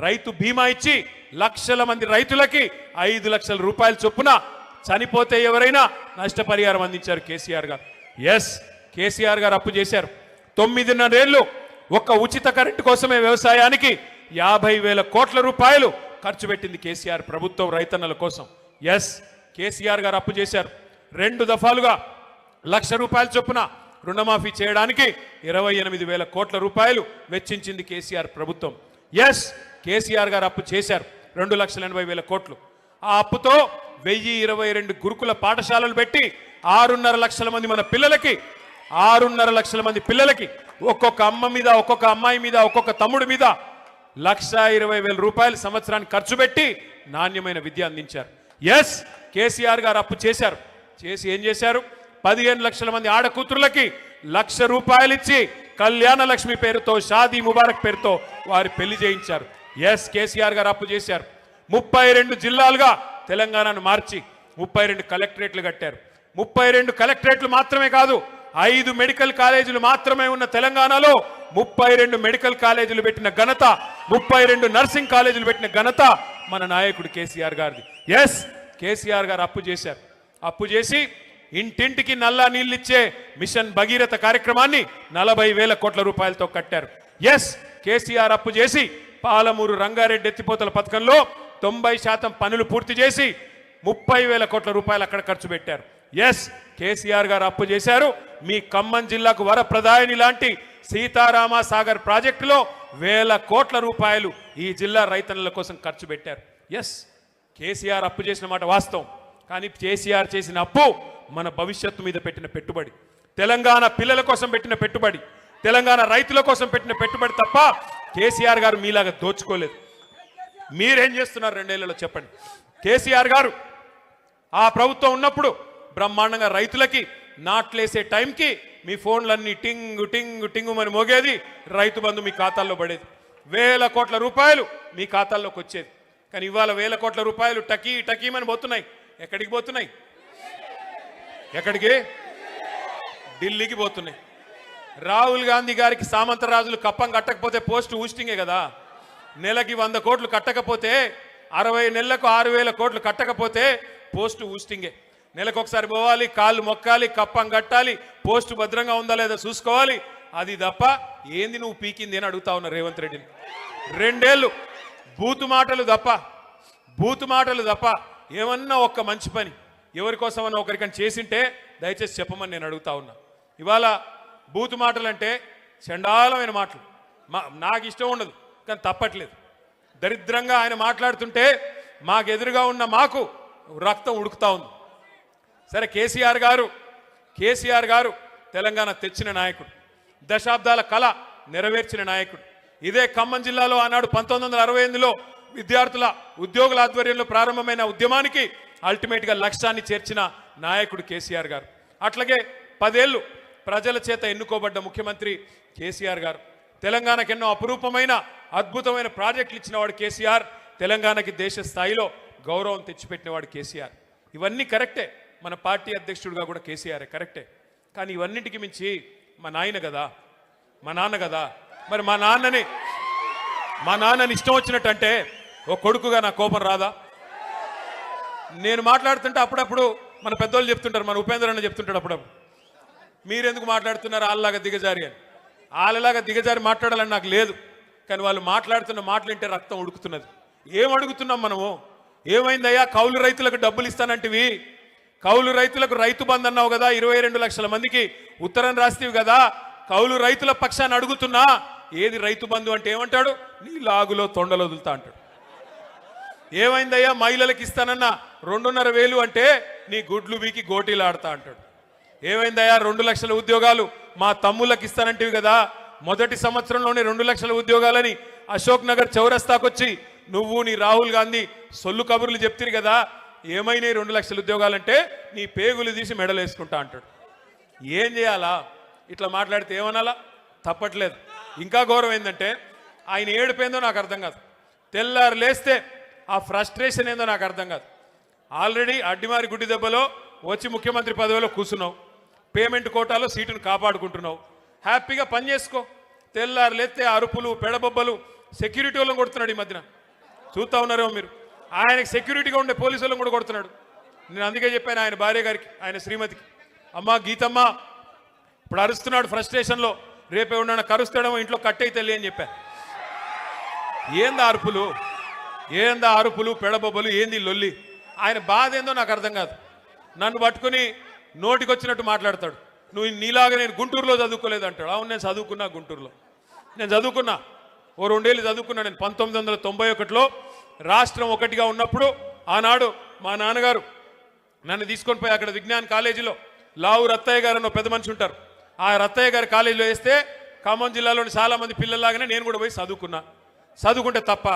Speaker 1: రైతు బీమా ఇచ్చి లక్షల మంది రైతులకి 5 లక్షల రూపాయల చొప్పున చనిపోతే ఎవరైనా నష్టపరిహారం అందించారు కేసీఆర్ గారు. ఎస్, కేసీఆర్ గారు అప్పు చేశారు. 9.5 ఏళ్ళు ఒక్క ఉచిత కరెంటు కోసమే వ్యవసాయానికి 50,000 కోట్ల రూపాయలు ఖర్చు పెట్టింది కేసీఆర్ ప్రభుత్వం రైతన్నల కోసం. ఎస్, కేసీఆర్ గారు అప్పు చేశారు. 2 దఫాలుగా ₹1,00,000 చొప్పున రుణమాఫీ చేయడానికి 28,000 కోట్ల రూపాయలు వెచ్చించింది కేసీఆర్ ప్రభుత్వం. ఎస్, కేసీఆర్ గారు అప్పు చేశారు 2,80,000 కోట్లు. ఆ అప్పుతో 1022 గురుకుల పాఠశాలలు పెట్టి 6.5 లక్షల మంది మన పిల్లలకి 6.5 లక్షల మంది పిల్లలకి ఒక్కొక్క అమ్మ మీద, ఒక్కొక్క అమ్మాయి మీద, ఒక్కొక్క తమ్ముడి మీద ₹1,20,000 సంవత్సరానికి ఖర్చు పెట్టి నాణ్యమైన విద్య అందించారు. ఎస్, కేసీఆర్ గారు అప్పు చేశారు. చేసి ఏం చేశారు? 15 లక్షల మంది ఆడకూతురులకి ₹1,00,000 ఇచ్చి కళ్యాణ లక్ష్మి పేరుతో, షాదీ ముబారక్ పేరుతో వారి పెళ్లి చేయించారు. ఎస్, కేసీఆర్ గారు అప్పు చేశారు. 32 జిల్లాలుగా తెలంగాణను మార్చి 32 కలెక్టరేట్లు కట్టారు. 32 కలెక్టరేట్లు మాత్రమే కాదు, 5 మెడికల్ కాలేజీలు మాత్రమే ఉన్న తెలంగాణలో 32 మెడికల్ కాలేజీలు పెట్టిన ఘనత, 32 నర్సింగ్ కాలేజీలు పెట్టిన ఘనత మన నాయకుడు కేసీఆర్ గారిది. ఎస్, కేసీఆర్ గారు అప్పు చేశారు. అప్పు చేసి ఇంటింటికి నల్లా నీళ్ళిచ్చే మిషన్ భగీరథ కార్యక్రమాన్ని 40,000 కోట్ల రూపాయలతో కట్టారు. ఎస్, కేసీఆర్ అప్పు చేసి పాలమూరు రంగారెడ్డి ఎత్తిపోతల పథకంలో 90% పనులు పూర్తి చేసి 30,000 కోట్ల రూపాయలు అక్కడ ఖర్చు పెట్టారు. ఎస్, కేసీఆర్ గారు అప్పు చేశారు. మీ ఖమ్మం జిల్లాకు వరప్రదాయని లాంటి సీతారామ సాగర్ ప్రాజెక్టులో 1,000 కోట్ల రూపాయలు ఈ జిల్లా రైతన్నల కోసం ఖర్చు పెట్టారు. ఎస్, కేసీఆర్ అప్పు చేసిన మాట వాస్తవం. కానీ కేసీఆర్ చేసిన అప్పు మన భవిష్యత్తు మీద పెట్టిన పెట్టుబడి, తెలంగాణ పిల్లల కోసం పెట్టిన పెట్టుబడి, తెలంగాణ రైతుల కోసం పెట్టిన పెట్టుబడి తప్ప కేసీఆర్ గారు మీలాగా దోచుకోలేదు. మీరేం చేస్తున్నారు 2 ఏళ్లలో చెప్పండి. కేసీఆర్ గారు ఆ ప్రభుత్వం ఉన్నప్పుడు బ్రహ్మాండంగా రైతులకి నాట్లేసే టైంకి మీ ఫోన్లన్నీ టింగు టింగు టింగు అని మోగేది, రైతు బంధు మీ ఖాతాల్లో పడేది, 1,000 కోట్ల రూపాయలు మీ ఖాతాల్లోకి వచ్చేది. కానీ ఇవాళ 1,000 కోట్ల రూపాయలు టకీమని పోతున్నాయి. ఎక్కడికి పోతున్నాయి? ఎక్కడికి? ఢిల్లీకి పోతున్నాయి. రాహుల్ గాంధీ గారికి సామంతరాజులు కప్పం కట్టకపోతే పోస్ట్ ఊస్టింగే కదా. నెలకి 100 కోట్లు కట్టకపోతే, 60 నెలలకు 6,000 కోట్లు కట్టకపోతే పోస్ట్ ఊస్టింగే. నెలకు ఒకసారి పోవాలి, కాళ్ళు మొక్కాలి, కప్పం కట్టాలి, పోస్టు భద్రంగా ఉందా లేదా చూసుకోవాలి. అది తప్ప ఏంది నువ్వు పీకింది అని అడుగుతా ఉన్నా రేవంత్ రెడ్డిని. 2 ఏళ్ళు బూతు మాటలు తప్ప ఏమన్నా ఒక్క మంచి పని ఎవరి కోసమన్నా ఒకరికని చేసింటే దయచేసి చెప్పమని నేను అడుగుతా ఉన్నా. ఇవాళ బూతు మాటలు అంటే చండాలమైన మాటలు, నాకు ఇష్టం ఉండదు కానీ తప్పట్లేదు. దరిద్రంగా ఆయన మాట్లాడుతుంటే మాకు ఎదురుగా ఉన్న మాకు రక్తం ఉడుకుతా ఉంది. సరే, కేసీఆర్ గారు తెలంగాణ తెచ్చిన నాయకుడు, దశాబ్దాల కళ నెరవేర్చిన నాయకుడు. ఇదే ఖమ్మం జిల్లాలో ఆనాడు 1968లో విద్యార్థుల ఉద్యోగుల ఆధ్వర్యంలో ప్రారంభమైన ఉద్యమానికి అల్టిమేట్గా లక్ష్యాన్ని చేర్చిన నాయకుడు కేసీఆర్ గారు. అట్లాగే 10 ఏళ్ళు ప్రజల చేత ఎన్నుకోబడ్డ ముఖ్యమంత్రి కేసీఆర్ గారు. తెలంగాణకు ఎన్నో అపురూపమైన అద్భుతమైన ప్రాజెక్టులు ఇచ్చినవాడు కేసీఆర్. తెలంగాణకి దేశ స్థాయిలో గౌరవం తెచ్చిపెట్టినవాడు కేసీఆర్. ఇవన్నీ కరెక్టే, మన పార్టీ అధ్యక్షుడిగా కూడా కేసీఆర్ కరెక్టే. కానీ ఇవన్నిటికి మించి మా నాన్న కదా. మరి మా నాన్నని ఇష్టం వచ్చినట్టు అంటే ఓ కొడుకుగా నా కోపం రాదా? నేను మాట్లాడుతుంటే అప్పుడప్పుడు మన పెద్దోళ్ళు చెప్తుంటారు, మన ఉపేంద్ర అన్న చెప్తుంటాడు అప్పుడప్పుడు, మీరెందుకు మాట్లాడుతున్నారు వాళ్ళలాగా దిగజారి అని. వాళ్ళలాగా దిగజారి మాట్లాడాలని నాకు లేదు, కానీ వాళ్ళు మాట్లాడుతున్న మాటలు వింటే రక్తం ఉడుకుతున్నది. ఏం అడుగుతున్నాం మనము? ఏమైందయ్యా? కౌలు రైతులకు డబ్బులు ఇస్తానంటివి, కౌలు రైతులకు రైతు బంధు అన్నావు కదా, 22 లక్షల మందికి ఉత్తరం రాస్తేవి కదా, కౌలు రైతుల పక్షాన్ని అడుగుతున్నా. ఏది రైతు బంధు అంటే ఏమంటాడు? నీ లాగులో తొండలు వదులుతా అంటాడు. ఏమైందయ్యా? మహిళలకు ఇస్తానన్న 2,500 అంటే నీ గుడ్లు బీకి గోటీలు ఆడతా అంటాడు. ఏమైందయ్యా? 2 లక్షల ఉద్యోగాలు మా తమ్ముళ్ళకి ఇస్తానంటివి కదా, మొదటి సంవత్సరంలోనే 2 లక్షల ఉద్యోగాలని అశోక్ నగర్ చౌరస్తాకొచ్చి నువ్వు నీ రాహుల్ గాంధీ సొల్లు కబుర్లు చెప్తిరి కదా, ఏమైనాయి 2 లక్షల ఉద్యోగాలంటే నీ పేగులు తీసి మెడలు వేసుకుంటా అంటాడు. ఏం చేయాలా? ఇట్లా మాట్లాడితే ఏమనాలా? తప్పట్లేదు. ఇంకా గౌరవం ఏంటంటే ఆయన ఏడుపోయిందో నాకు అర్థం కాదు, తెల్లారు లేస్తే ఆ ఫ్రస్ట్రేషన్ ఏందో నాకు అర్థం కాదు. ఆల్రెడీ అడ్డిమారి గుడ్డి దెబ్బలో వచ్చి ముఖ్యమంత్రి పదవిలో కూర్చున్నావు, పేమెంట్ కోటాలో సీటును కాపాడుకుంటున్నావు, హ్యాపీగా పని చేసుకో. తెల్లారు లేస్తే అరుపులు పెడబొబ్బలు, సెక్యూరిటీ వాళ్ళని కొడుతున్నాడు. ఈ మధ్యన చూస్తూ ఉన్నారేమో మీరు, ఆయనకి సెక్యూరిటీగా ఉండే పోలీసు వాళ్ళని కూడా కొడుతున్నాడు. నేను అందుకే చెప్పాను ఆయన భార్య గారికి, ఆయన శ్రీమతికి, అమ్మ గీతమ్మ ఇప్పుడు అరుస్తున్నాడు ఫ్రస్ట్రేషన్లో, రేపే ఉన్న కరుస్తాడేమో ఇంట్లో కట్టయి తల్లి అని చెప్పాను. ఏందా అరుపులు పెడబొబ్బలు, ఏంది లొల్లి? ఆయన బాధ ఏందో నాకు అర్థం కాదు. నన్ను పట్టుకుని నోటికి వచ్చినట్టు మాట్లాడతాడు. నువ్వు నీలాగా నేను గుంటూరులో చదువుకోలేదు అంటాడు. అవును, నేను చదువుకున్నా గుంటూరులో, నేను చదువుకున్నా, ఓ 2 ఏళ్ళు చదువుకున్నా. నేను 1991లో రాష్ట్రం ఒకటిగా ఉన్నప్పుడు ఆనాడు మా నాన్నగారు నన్ను తీసుకొని పోయి అక్కడ విజ్ఞాన్ కాలేజీలో లావు రత్తయ్య గారు అన్న పెద్ద మనిషి ఉంటారు, ఆ రత్తయ్య గారి కాలేజీలో వేస్తే ఖమ్మం జిల్లాలోని చాలా మంది పిల్లల్లాగానే నేను కూడా పోయి చదువుకున్నా. చదువుకుంటే తప్ప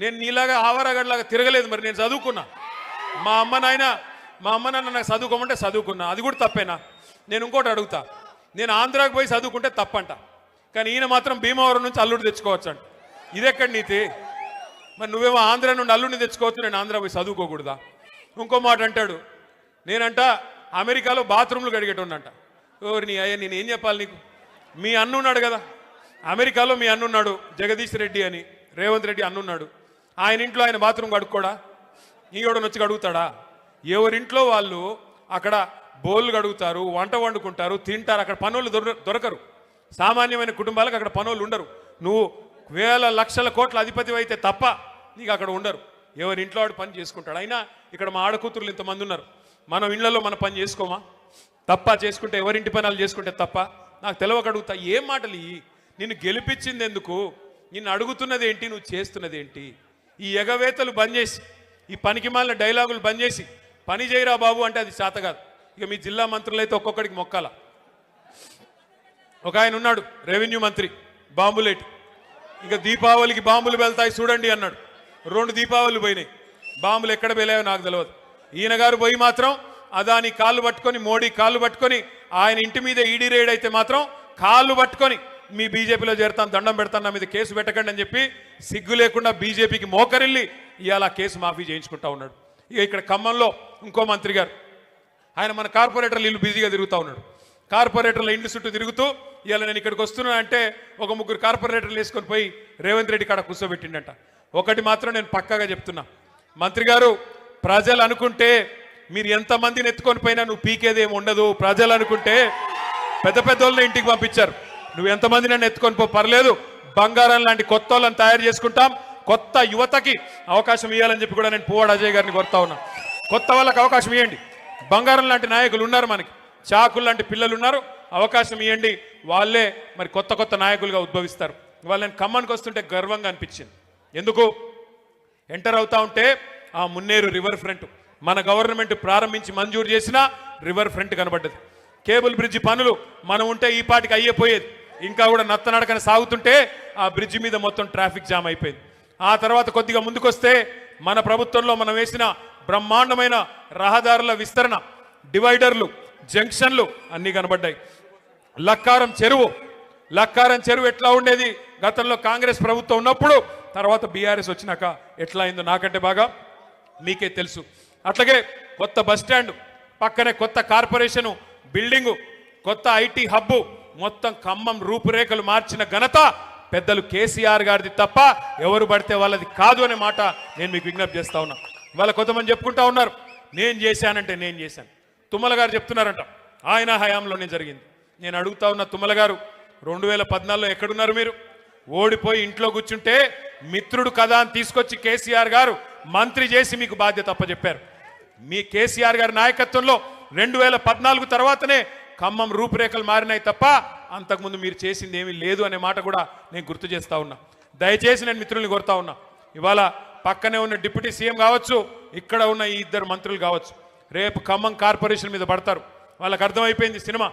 Speaker 1: నేను నీలాగా ఆవారాగడ్లాగా తిరగలేదు. మరి నేను చదువుకున్నా. మా అమ్మ నాన్న నాకు చదువుకోమంటే చదువుకున్నా, అది కూడా తప్పేనా? నేను ఇంకోటి అడుగుతా, నేను ఆంధ్రాకి పోయి చదువుకుంటే తప్పంట, కానీ ఈయన మాత్రం భీమవరం నుంచి అల్లుడు తెచ్చుకోవచ్చు అంట. ఇదెక్కడి నీతి? మరి నువ్వేమో ఆంధ్ర నుండి అల్లుడిని తెచ్చుకోవచ్చు, నేను ఆంధ్రా పోయి చదువుకోకూడదా? ఇంకో మాట అంటాడు, నేనంట అమెరికాలో బాత్రూమ్లు కడిగేటోనంట. ఎవరిని అయ్యా, నేను ఏం చెప్పాలి నీకు? మీ అన్నున్నాడు కదా అమెరికాలో, మీ అన్నున్నాడు జగదీష్ రెడ్డి అని, రేవంత్ రెడ్డి అన్నున్నాడు. ఆయన ఇంట్లో ఆయన బాత్రూమ్ కడుక్కోడా? నీయోడని వచ్చి కడుగుతాడా? ఎవరింట్లో వాళ్ళు అక్కడ బోళ్ళు కడుగుతారు, వంట వండుకుంటారు, తింటారు. అక్కడ పనులు దొరకరు. సామాన్యమైన కుటుంబాలకు అక్కడ పనులు ఉండరు. నువ్వు వేల లక్షల కోట్ల అధిపతి అయితే తప్ప నీకు అక్కడ ఉండరు. ఎవరి ఇంట్లో వాడు పని చేసుకుంటాడు. అయినా ఇక్కడ మా ఆడకూతురులు ఇంతమంది ఉన్నారు, మనం ఇళ్లలో మన పని చేసుకోమా? తప్ప చేసుకుంటే ఎవరింటి పనులు చేసుకుంటే తప్ప? నాకు తెలవక అడుగుతా, ఏం మాటలు? నిన్ను గెలిపించింది ఎందుకు? నిన్ను అడుగుతున్నది ఏంటి? నువ్వు చేస్తున్నది ఏంటి? ఈ ఎగవేతలు బంద్ చేసి, ఈ పనికి మాలిన డైలాగులు బంద్ చేసి పని చేయరా బాబు అంటే అది చేత కాదు. ఇక మీ జిల్లా మంత్రులు అయితే ఒక్కొక్కడికి మొక్కాల. ఒక ఆయన ఉన్నాడు రెవెన్యూ మంత్రి బాంబులేటి, ఇక దీపావళికి బాంబులు వెళ్తాయి చూడండి అన్నాడు. 2 దీపావళిలు పోయినాయి, బాంబులు ఎక్కడ వెళ్ళాయో నాకు తెలియదు. ఈయన గారు పోయి మాత్రం అదాని కాళ్ళు పట్టుకొని, మోడీ కాళ్ళు పట్టుకొని, ఆయన ఇంటి మీద ఈడీ రేడ్ అయితే మాత్రం కాళ్ళు పట్టుకొని మీ బీజేపీలో చేరుతాను, దండం పెడతాను, నా మీద కేసు పెట్టకండి అని చెప్పి సిగ్గు లేకుండా బీజేపీకి మోకరిల్లి ఇవాళ కేసు మాఫీ చేయించుకుంటా ఉన్నాడు. ఇక ఇక్కడ ఖమ్మంలో ఇంకో మంత్రి గారు, ఆయన మన కార్పొరేటర్లు ఇల్లు బిజీగా తిరుగుతూ ఉన్నాడు. కార్పొరేటర్ల ఇంటి చుట్టూ తిరుగుతూ ఇవాళ నేను ఇక్కడికి వస్తున్నా అంటే ఒక 3 కార్పొరేటర్లు వేసుకొని పోయి రేవంత్ రెడ్డి కాడ కూర్చోబెట్టిండట. ఒకటి మాత్రం నేను పక్కాగా చెప్తున్నా, మంత్రి గారు, ప్రజలు అనుకుంటే మీరు ఎంతమందిని ఎత్తుకొని పోయినా నువ్వు పీకేదేమి ఉండదు. ప్రజలు అనుకుంటే పెద్ద వాళ్ళని ఇంటికి పంపించారు, నువ్వు ఎంతమంది నన్ను ఎత్తుకొని పో, పర్లేదు, బంగారం లాంటి కొత్త వాళ్ళని తయారు చేసుకుంటాం, కొత్త యువతకి అవకాశం ఇవ్వాలని చెప్పి కూడా నేను పువ్వాడ అజయ్ గారిని కోరుతా ఉన్నా. కొత్త వాళ్ళకి అవకాశం ఇవ్వండి. బంగారం లాంటి నాయకులు ఉన్నారు, మనకి చాకులు లాంటి పిల్లలు ఉన్నారు, అవకాశం ఇవ్వండి. వాళ్ళే మరి కొత్త నాయకులుగా ఉద్భవిస్తారు. ఇవాళ నేను ఖమ్మానికి వస్తుంటే గర్వంగా అనిపించింది. ఎందుకు? ఎంటర్ అవుతా ఉంటే ఆ మున్నేరు రివర్ ఫ్రంట్ మన గవర్నమెంట్ ప్రారంభించి మంజూరు చేసిన రివర్ ఫ్రంట్ కనబడ్డది. కేబుల్ బ్రిడ్జి పనులు మనం ఉంటే ఈ పాటికి అయ్యేపోయేది, ఇంకా కూడా నత్తనడకన సాగుతుంటే ఆ బ్రిడ్జి మీద మొత్తం ట్రాఫిక్ జామ్ అయిపోయింది. ఆ తర్వాత కొద్దిగా ముందుకొస్తే మన ప్రభుత్వంలో మనం వేసిన బ్రహ్మాండమైన రహదారుల విస్తరణ, డివైడర్లు, జంక్షన్లు అన్నీ కనబడ్డాయి. లక్కారం చెరువు ఎట్లా ఉండేది గతంలో కాంగ్రెస్ ప్రభుత్వం ఉన్నప్పుడు, తర్వాత బీఆర్ఎస్ వచ్చినాక ఎట్లా అయిందో నాకంటే బాగా మీకే తెలుసు. అట్లాగే కొత్త బస్ స్టాండ్ పక్కనే కొత్త కార్పొరేషను బిల్డింగు, కొత్త ఐటీ హబ్బు, మొత్తం ఖమ్మం రూపురేఖలు మార్చిన ఘనత పెద్దలు కేసీఆర్ గారిది తప్ప ఎవరు పడితే వాళ్ళది కాదు అనే మాట నేను మీకు విజ్ఞప్తి చేస్తా ఉన్నా. వాళ్ళ కొంతమంది చెప్పుకుంటా ఉన్నారు, నేను చేశానంటే నేను చేశాను. తుమ్మల గారు చెప్తున్నారంట ఆయన హయాంలోనే జరిగింది. నేను అడుగుతా ఉన్న తుమ్మల గారు, 2014లో ఎక్కడున్నారు మీరు? ఓడిపోయి ఇంట్లో కూర్చుంటే మిత్రుడు కదా అని తీసుకొచ్చి కేసీఆర్ గారు మంత్రి చేసి మీకు బాధ్యత అప్పచెప్పారు. మీ కేసీఆర్ గారి నాయకత్వంలో 2014 తర్వాతనే ఖమ్మం రూపురేఖలు మారినాయి తప్ప అంతకుముందు మీరు చేసింది ఏమీ లేదు అనే మాట కూడా నేను గుర్తు చేస్తా ఉన్నా. దయచేసి నేను మిత్రుల్ని కోరుతా ఉన్నా, ఇవాళ పక్కనే ఉన్న డిప్యూటీ సీఎం కావచ్చు, ఇక్కడ ఉన్న ఈ 2 మంత్రులు కావచ్చు, రేపు ఖమ్మం కార్పొరేషన్ మీద పడతారు. వాళ్ళకి అర్థమైపోయింది సినిమా.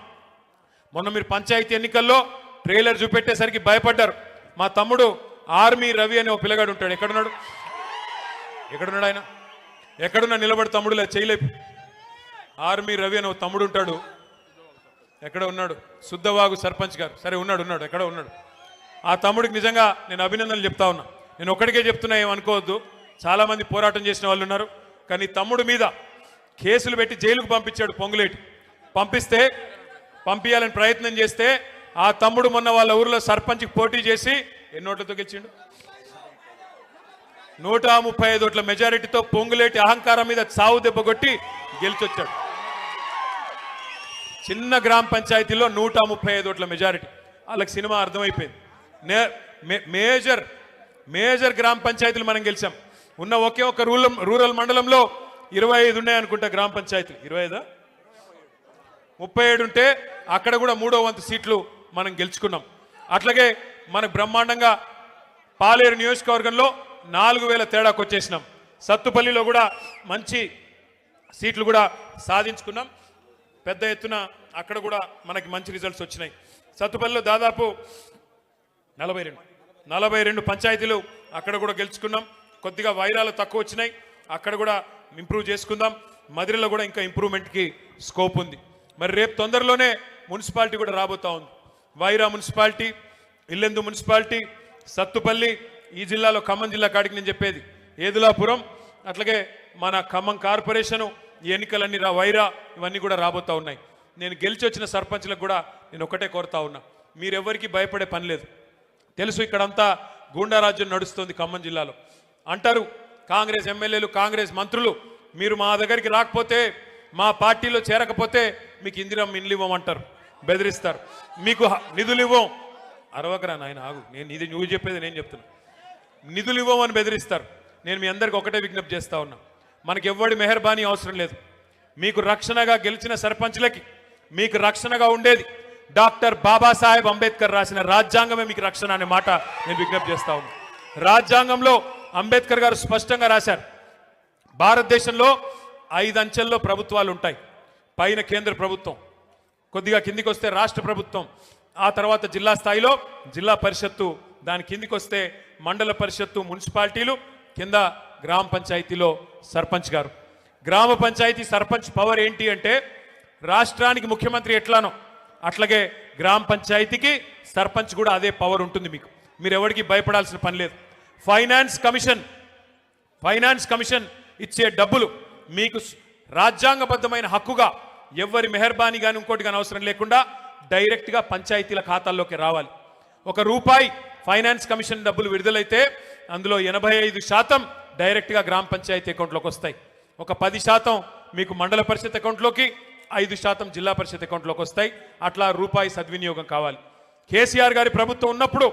Speaker 1: మొన్న మీరు పంచాయతీ ఎన్నికల్లో ట్రైలర్ చూపెట్టేసరికి భయపడ్డారు. మా తమ్ముడు ఆర్మీ రవి అనే ఒక పిల్లగాడు ఉంటాడు, ఎక్కడున్నాడు ఆయన? ఎక్కడున్నా నిలబడి తమ్ముడు లేదు చేయలేపు. ఆర్మీ రవి అనే ఒక తమ్ముడు ఉంటాడు, ఎక్కడ ఉన్నాడు? శుద్ధవాగు సర్పంచ్ గారు, సరే ఉన్నాడు, ఎక్కడ ఉన్నాడు? ఆ తమ్ముడికి నిజంగా నేను అభినందనలు చెప్తా ఉన్నా. నేను ఒక్కడికే చెప్తున్నా, ఏమనుకోవద్దు, చాలామంది పోరాటం చేసిన వాళ్ళు ఉన్నారు. కానీ తమ్ముడు మీద కేసులు పెట్టి జైలుకు పంపించాడు పొంగులేటి. పంపించాలని ప్రయత్నం చేస్తే ఆ తమ్ముడు మొన్న వాళ్ళ ఊరిలో సర్పంచ్కి పోటీ చేసి ఎన్ని ఓట్లతో గెలిచిండు? 135 ఓట్ల మెజారిటీతో పొంగులేటి అహంకారం మీద చావు దెబ్బ కొట్టి గెలిచొచ్చాడు. చిన్న గ్రామ పంచాయతీలో 135 ఓట్ల మెజారిటీ. వాళ్ళకి సినిమా అర్థమైపోయింది. మేజర్ గ్రామ పంచాయతీలు మనం గెలిచాం. ఉన్న ఒకే ఒక రూరల్ మండలంలో 25 ఉన్నాయనుకుంటా గ్రామ పంచాయతీలు. 25 37 ఉంటే అక్కడ కూడా 3వ వంతు సీట్లు మనం గెలుచుకున్నాం. అట్లాగే మనకు బ్రహ్మాండంగా పాలేరు నియోజకవర్గంలో 4000 తేడాకు వచ్చేసినాం. సత్తుపల్లిలో కూడా మంచి సీట్లు కూడా సాధించుకున్నాం. పెద్ద ఎత్తున అక్కడ కూడా మనకి మంచి రిజల్ట్స్ వచ్చినాయి. సత్తుపల్లిలో దాదాపు 42 పంచాయతీలు అక్కడ కూడా గెలుచుకున్నాం. కొద్దిగా వైరాలు తక్కువ వచ్చినాయి, అక్కడ కూడా ఇంప్రూవ్ చేసుకుందాం. మదిరలో కూడా ఇంకా ఇంప్రూవ్మెంట్కి స్కోప్ ఉంది. మరి రేపు తొందరలోనే మున్సిపాలిటీ కూడా రాబోతా ఉంది. వైరా మున్సిపాలిటీ, ఇల్లెందు మున్సిపాలిటీ, సత్తుపల్లి, ఈ జిల్లాలో ఖమ్మం జిల్లా కాడికి నేను చెప్పేది ఏదులాపురం, అట్లాగే మన ఖమ్మం కార్పొరేషను, ఈ ఎన్నికలన్నీ వైరా ఇవన్నీ కూడా రాబోతా ఉన్నాయి. నేను గెలిచి వచ్చిన సర్పంచ్లకు కూడా నేను ఒకటే కోరుతా ఉన్నా, మీరెవ్వరికి భయపడే పని లేదు. తెలుసు ఇక్కడంతా గూండారాజ్యం నడుస్తుంది ఖమ్మం జిల్లాలో. అంటారు కాంగ్రెస్ ఎమ్మెల్యేలు, కాంగ్రెస్ మంత్రులు, మీరు మా దగ్గరికి రాకపోతే, మా పార్టీలో చేరకపోతే మీకు ఇందిరమ్మ ఇండ్లు ఇవ్వమంటారు, బెదిరిస్తారు. మీకు నిధులు ఇవ్వం, అరవకరా నాయన ఆగు, ఇది నువ్వు చెప్పేది నేను చెప్తున్నా, నిధులు ఇవ్వమని బెదిరిస్తారు. నేను మీ అందరికి ఒకటే విజ్ఞప్తి చేస్తా ఉన్నా, మనకి ఎవ్వడి మెహర్బానీ అవసరం లేదు. మీకు రక్షణగా గెలిచిన సర్పంచ్లకి మీకు రక్షణగా ఉండేది డాక్టర్ బాబాసాహెబ్ అంబేద్కర్ రాసిన రాజ్యాంగమే మీకు రక్షణ అనే మాట నేను విజ్ఞప్తి చేస్తా ఉన్నా. రాజ్యాంగంలో అంబేద్కర్ గారు స్పష్టంగా రాశారు, భారతదేశంలో 5 అంచెల్లో ప్రభుత్వాలు ఉంటాయి. పైన కేంద్ర ప్రభుత్వం, కొద్దిగా కిందికి వస్తే రాష్ట్ర ప్రభుత్వం, ఆ తర్వాత జిల్లా స్థాయిలో జిల్లా పరిషత్తు, దాని కిందికి వస్తే మండల పరిషత్తు, మున్సిపాలిటీలు, కింద గ్రామ పంచాయతీలో సర్పంచ్ గారు. గ్రామ పంచాయతీ సర్పంచ్ పవర్ ఏంటి అంటే, రాష్ట్రానికి ముఖ్యమంత్రి ఎట్లానో అట్లాగే గ్రామ పంచాయతీకి సర్పంచ్ కూడా అదే పవర్ ఉంటుంది. మీకు మీరు ఎవరికి భయపడాల్సిన పని లేదు. ఫైనాన్స్ కమిషన్ ఇచ్చే డబ్బులు మీకు రాజ్యాంగబద్ధమైన హక్కుగా ఎవరి మెహర్బానీ కానీ ఇంకోటి కానీ అవసరం లేకుండా డైరెక్ట్గా పంచాయతీల ఖాతాల్లోకి రావాలి. ₹1 ఫైనాన్స్ కమిషన్ డబ్బులు విడుదలైతే అందులో 85% డైరెక్ట్గా గ్రామ పంచాయతీ అకౌంట్లోకి వస్తాయి. ఒక 10% మీకు మండల పరిషత్ అకౌంట్లోకి, 5% జిల్లా పరిషత్ అకౌంట్లోకి వస్తాయి. అట్లా ₹1 సద్వినియోగం కావాలి. కేసీఆర్ గారి ప్రభుత్వం ఉన్నప్పుడు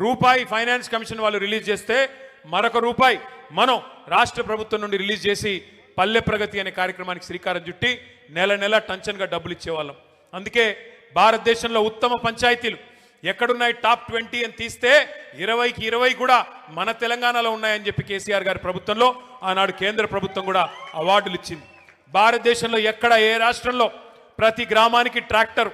Speaker 1: ₹1 ఫైనాన్స్ కమిషన్ వాళ్ళు రిలీజ్ చేస్తే మరొక ₹1 మనం రాష్ట్ర ప్రభుత్వం నుండి రిలీజ్ చేసి పల్లె ప్రగతి అనే కార్యక్రమానికి శ్రీకారం చుట్టి నెల నెల టంచన్గా డబ్బులు ఇచ్చేవాళ్ళం. అందుకే భారతదేశంలో ఉత్తమ పంచాయతీలు ఎక్కడున్నాయి టాప్ 20 అని తీస్తే 20కి 20 కూడా మన తెలంగాణలో ఉన్నాయని చెప్పి కేసీఆర్ గారి ప్రభుత్వంలో ఆనాడు కేంద్ర ప్రభుత్వం కూడా అవార్డులు ఇచ్చింది. భారతదేశంలో ఎక్కడ ఏ రాష్ట్రంలో ప్రతి గ్రామానికి ట్రాక్టరు,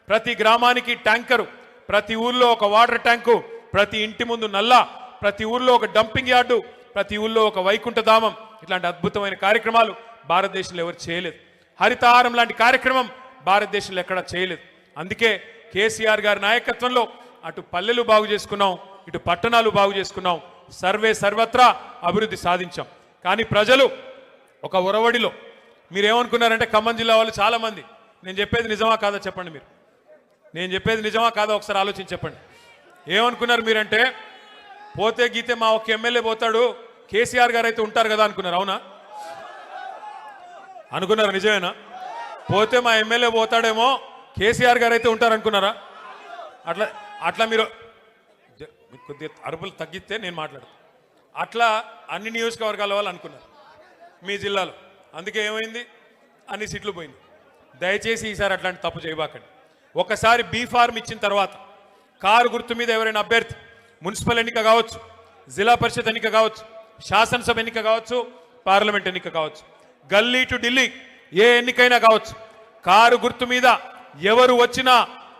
Speaker 1: ప్రతి గ్రామానికి ట్యాంకరు, ప్రతి ఊర్లో ఒక వాటర్ ట్యాంకు, ప్రతి ఇంటి ముందు నల్ల, ప్రతి ఊర్లో ఒక డంపింగ్ యార్డు, ప్రతి ఊర్లో ఒక వైకుంఠధామం, ఇట్లాంటి అద్భుతమైన కార్యక్రమాలు భారతదేశంలో ఎవరు చేయలేదు. హరితహారం లాంటి కార్యక్రమం భారతదేశంలో ఎక్కడా చేయలేదు. అందుకే కేసీఆర్ గారి నాయకత్వంలో అటు పల్లెలు బాగు చేసుకున్నాం, ఇటు పట్టణాలు బాగు చేసుకున్నాం, సర్వత్రా అభివృద్ధి సాధించాం. కానీ ప్రజలు ఒక ఒరవడిలో, మీరేమనుకున్నారంటే ఖమ్మం జిల్లా వాళ్ళు చాలామంది, నేను చెప్పేది నిజమా కాదా చెప్పండి, మీరు నేను చెప్పేది నిజమా కాదా ఒకసారి ఆలోచించి చెప్పండి. ఏమనుకున్నారు మీరంటే, పోతే గీతే మా ఒక ఎమ్మెల్యే పోతాడు, కేసీఆర్ గారు అయితే ఉంటారు కదా అనుకున్నారు. అవునా అనుకున్నారు? నిజమేనా? పోతే మా ఎమ్మెల్యే పోతాడేమో, కేసీఆర్ గారు అయితే ఉంటారు అనుకున్నారా? అట్లా మీరు కొద్దిగా అరుపులు తగ్గిస్తే నేను మాట్లాడతాను. అట్లా అన్ని నియోజకవర్గాల వాళ్ళు అనుకున్నారు మీ జిల్లాలో. అందుకే ఏమైంది, అన్ని సీట్లు పోయింది. దయచేసి ఈసారి అట్లాంటి తప్పు చేయబాకండి. ఒకసారి బీ ఫార్మ్ ఇచ్చిన తర్వాత కారు గుర్తు మీద ఎవరైనా అభ్యర్థి మున్సిపల్ ఎన్నిక కావచ్చు, జిల్లా పరిషత్ ఎన్నిక కావచ్చు, శాసనసభ ఎన్నిక కావచ్చు, పార్లమెంట్ ఎన్నిక కావచ్చు, గల్లీ టు ఢిల్లీ ఏ ఎన్నికైనా కావచ్చు, కారు గుర్తు మీద ఎవరు వచ్చినా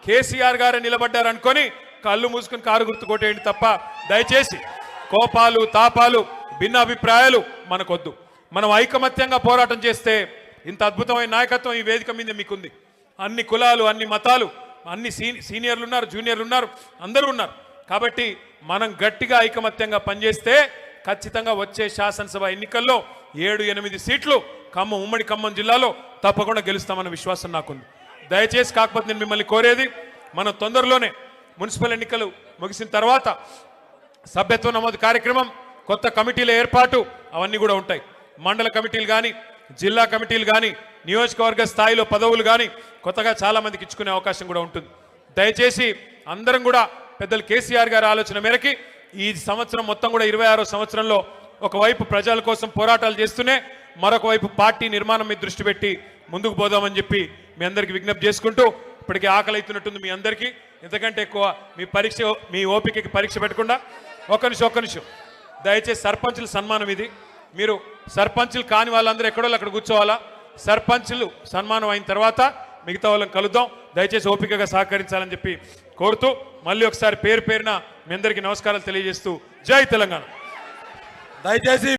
Speaker 1: కేసీఆర్ గారే నిలబడ్డారనుకొని కళ్ళు మూసుకుని కారు గుర్తు కొట్టేయండి తప్ప దయచేసి కోపాలు, తాపాలు, భిన్న అభిప్రాయాలు మనకొద్దు. మనం ఐకమత్యంగా పోరాటం చేస్తే ఇంత అద్భుతమైన నాయకత్వం ఈ వేదిక మీద మీకుంది. అన్ని కులాలు, అన్ని మతాలు, అన్ని సీనియర్లు ఉన్నారు, జూనియర్లు ఉన్నారు, అందరూ ఉన్నారు. కాబట్టి మనం గట్టిగా ఐకమత్యంగా పనిచేస్తే ఖచ్చితంగా వచ్చే శాసనసభ ఎన్నికల్లో 7-8 సీట్లు ఉమ్మడి ఖమ్మం జిల్లాలో తప్పకుండా గెలుస్తామన్న విశ్వాసం నాకుంది. దయచేసి కాకపోతే నేను మిమ్మల్ని కోరేది, మనం తొందరలోనే మున్సిపల్ ఎన్నికలు ముగిసిన తర్వాత సభ్యత్వ నమోదు కార్యక్రమం, కొత్త కమిటీల ఏర్పాటు, అవన్నీ కూడా ఉంటాయి. మండల కమిటీలు కానీ, జిల్లా కమిటీలు కానీ, నియోజకవర్గ స్థాయిలో పదవులు కానీ కొత్తగా చాలా మందికి ఇచ్చుకునే అవకాశం కూడా ఉంటుంది. దయచేసి అందరం కూడా పెద్దలు కేసీఆర్ గారి ఆలోచన మేరకి ఈ సంవత్సరం మొత్తం కూడా 26వ సంవత్సరంలో ఒకవైపు ప్రజల కోసం పోరాటాలు చేస్తూనే మరొక వైపు పార్టీ నిర్మాణం మీద దృష్టి పెట్టి ముందుకు పోదామని చెప్పి మీ అందరికీ విజ్ఞప్తి చేసుకుంటూ, ఇప్పటికే ఆకలి అవుతున్నట్టుంది మీ అందరికీ. ఇంతకంటే ఎక్కువ మీ ఓపికకి పరీక్ష పెట్టకుండా ఒక్క నిమిషం దయచేసి సర్పంచుల సన్మానం ఇది. మీరు సర్పంచులు కాని వాళ్ళందరూ ఎక్కడో అక్కడ కూర్చోవాలా. సర్పంచులు సన్మానం అయిన తర్వాత మిగతా వాళ్ళని కలుద్దాం. దయచేసి ఓపికగా సహకరించాలని చెప్పి కోరుతూ మళ్ళీ ఒకసారి పేరు పేరున మీ అందరికీ నమస్కారాలు తెలియజేస్తూ జై తెలంగాణ.
Speaker 2: దయచేసి